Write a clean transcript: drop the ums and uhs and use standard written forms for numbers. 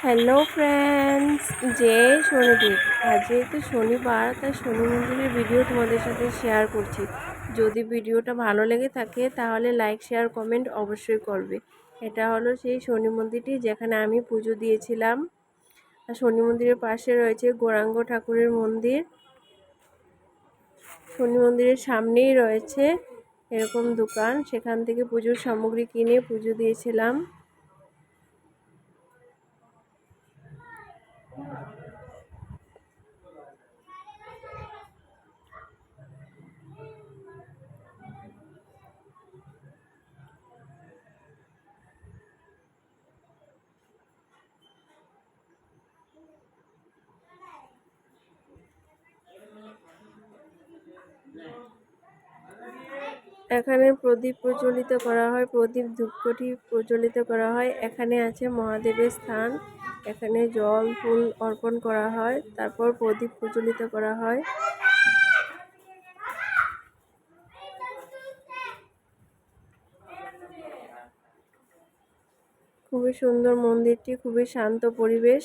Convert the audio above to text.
Hello friends, জয় শনিদেব। আজ যেহেতু শনিবার, তাই শনি মন্দিরের ভিডিও তোমাদের সাথে শেয়ার করছি। যদি ভিডিওটা ভালো লেগে থাকে তাহলে লাইক, শেয়ার, কমেন্ট অবশ্যই করবে। এটা হলো সেই শনি মন্দিরটি যেখানে আমি পুজো দিয়েছিলাম। আর শনি মন্দিরের পাশে রয়েছে গৌরাঙ্গ ঠাকুরের মন্দির। শনি মন্দিরের সামনেই রয়েছে এরকম দোকান, সেখান থেকে পুজোর সামগ্রী কিনে পুজো দিয়েছিলাম। এখানে প্রদীপ প্রজ্বলিত করা হয়, প্রদীপ ধূপকাঠি প্রজ্বলিত করা হয়। এখানে আছে মহাদেবের স্থান, এখানে জল ফুল অর্পণ করা হয়, তারপর প্রদীপ প্রজ্বলিত করা হয়। খুবই সুন্দর মন্দিরটি, খুবই শান্ত পরিবেশ।